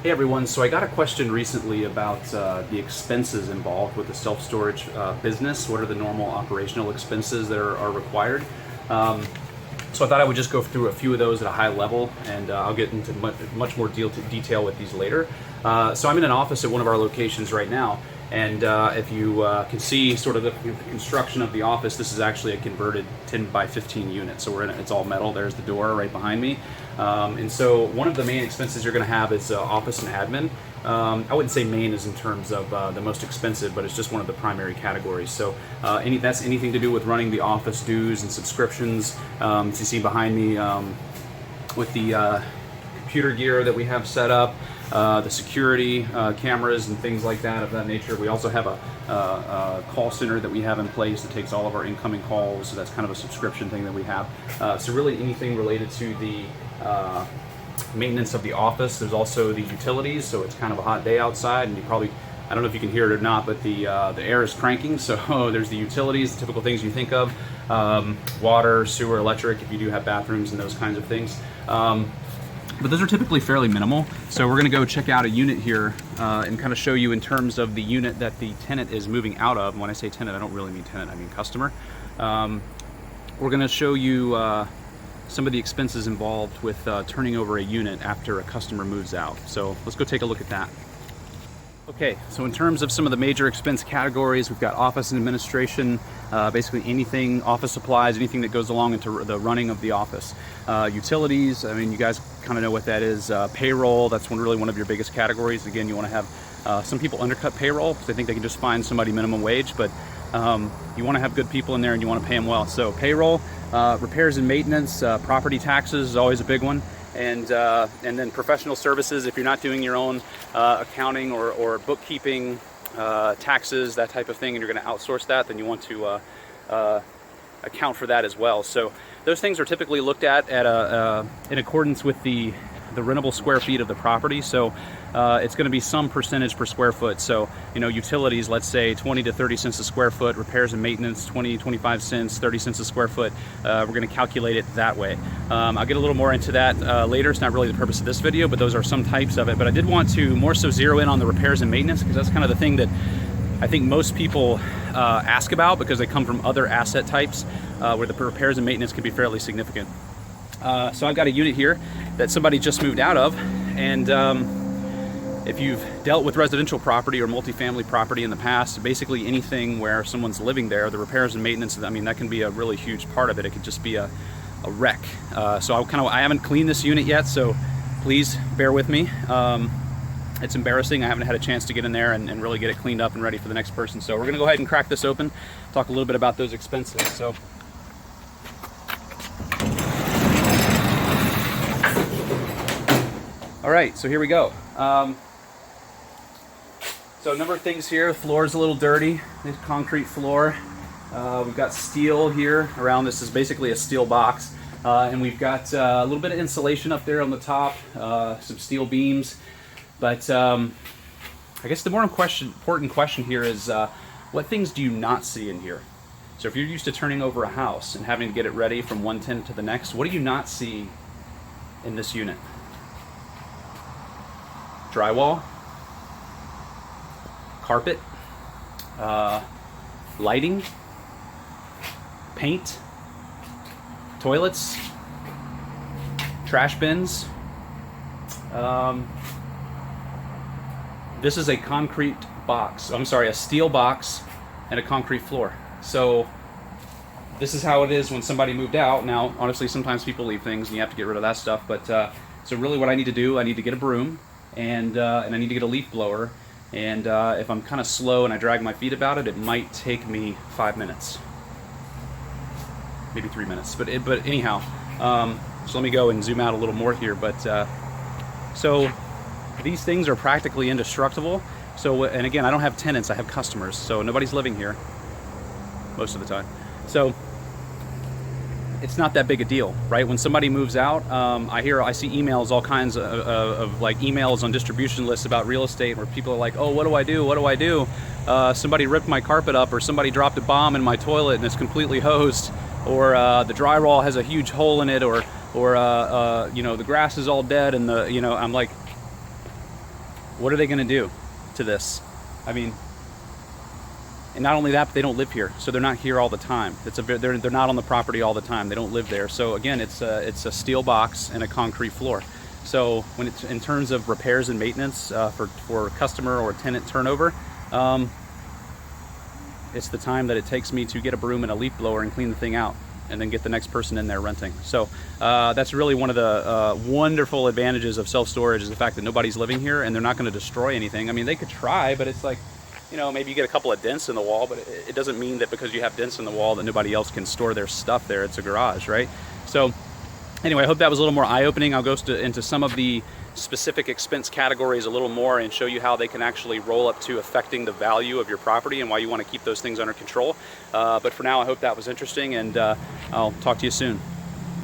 Hey everyone, so I got a question recently about the expenses involved with the self-storage business. What are the normal operational expenses that are required? So I thought I would just go through a few of those at a high level, and I'll get into much more detail with these later. So I'm in an office at one of our locations right now, and if you can see sort of the construction of the office, this is actually a converted 10 by 15 unit. So it's all metal. There's the door right behind me. And so one of the main expenses you're going to have is office and admin. I wouldn't say main is in terms of the most expensive, but it's just one of the primary categories. So that's anything to do with running the office dues and subscriptions. As you see behind me with the computer gear that we have set up, the security cameras and things like that of that nature. We also have a call center that we have in place that takes all of our incoming calls. So that's kind of a subscription thing that we have. So really anything related to the maintenance of the office. There's also the utilities, so it's kind of a hot day outside, and you probably, I don't know if you can hear it or not, but the air is cranking. So there's the utilities, the typical things you think of, water, sewer, electric, if you do have bathrooms and those kinds of things. But those are typically fairly minimal. So we're going to go check out a unit here and kind of show you in terms of the unit that the tenant is moving out of. When I say tenant, I don't really mean tenant, I mean customer. We're going to show you some of the expenses involved with turning over a unit after a customer moves out. So let's go take a look at that. Okay, so in terms of some of the major expense categories, we've got office and administration, basically anything, office supplies, anything that goes along into the running of the office. Utilities, I mean, you guys kind of know what that is. Payroll, that's really one of your biggest categories. Again, you want to have, some people undercut payroll because they think they can just find somebody minimum wage, but you want to have good people in there and you want to pay them well. So payroll, repairs and maintenance, property taxes is always a big one. And then professional services, if you're not doing your own accounting or bookkeeping, taxes, that type of thing, and you're going to outsource that, then you want to account for that as well. So those things are typically looked at in accordance with the rentable square feet of the property. So it's going to be some percentage per square foot. So, you know, utilities, let's say 20 to 30 cents a square foot, repairs and maintenance, 20, 25 cents, 30 cents a square foot. We're going to calculate it that way. I'll get a little more into that later. It's not really the purpose of this video, but those are some types of it. But I did want to more so zero in on the repairs and maintenance, because that's kind of the thing that I think most people ask about, because they come from other asset types where the repairs and maintenance can be fairly significant. So I've got a unit here that somebody just moved out of, and if you've dealt with residential property or multifamily property in the past, basically anything where someone's living there, the repairs and maintenance, I mean, that can be a really huge part of it. It could just be a wreck. So I haven't cleaned this unit yet, so please bear with me. It's embarrassing. I haven't had a chance to get in there and really get it cleaned up and ready for the next person. So we're gonna go ahead and crack this open, talk a little bit about those expenses. So. All right, so here we go. So a number of things here. The floor is a little dirty. This concrete floor. We've got steel here around. This is basically a steel box. And we've got a little bit of insulation up there on the top, some steel beams. But I guess the more important question here is what things do you not see in here? So if you're used to turning over a house and having to get it ready from one tenant to the next, what do you not see in this unit? Drywall, carpet, lighting, paint, toilets, trash bins. This is a concrete box. I'm sorry, a steel box and a concrete floor. So this is how it is when somebody moved out. Now, honestly, sometimes people leave things and you have to get rid of that stuff. But so really what I need to do, I need to get a broom and I need to get a leaf blower. And if I'm kind of slow and I drag my feet about it, it might take me 5 minutes, maybe 3 minutes. But anyhow, so let me go and zoom out a little more here. But so these things are practically indestructible. So, and again, I don't have tenants, I have customers. So nobody's living here most of the time. So it's not that big a deal, right? When somebody moves out, I see emails, all kinds of like emails on distribution lists about real estate where people are like, oh, what do I do? What do I do? Somebody ripped my carpet up, or somebody dropped a bomb in my toilet and it's completely hosed, or the drywall has a huge hole in it, or you know, the grass is all dead, and I'm like, What are they going to do to this? I mean, and not only that, but they don't live here, so they're not here all the time. They're not on the property all the time. They don't live there. So again, it's a steel box and a concrete floor. So when it's in terms of repairs and maintenance for customer or tenant turnover, it's the time that it takes me to get a broom and a leaf blower and clean the thing out, and then get the next person in there renting. So that's really one of the wonderful advantages of self-storage, is the fact that nobody's living here and they're not going to destroy anything. I mean, they could try, but it's like, you know, maybe you get a couple of dents in the wall, but it doesn't mean that because you have dents in the wall that nobody else can store their stuff there. It's a garage, right? So anyway, I hope that was a little more eye-opening. I'll go into some of the specific expense categories a little more and show you how they can actually roll up to affecting the value of your property and why you want to keep those things under control. But for now, I hope that was interesting, and I'll talk to you soon.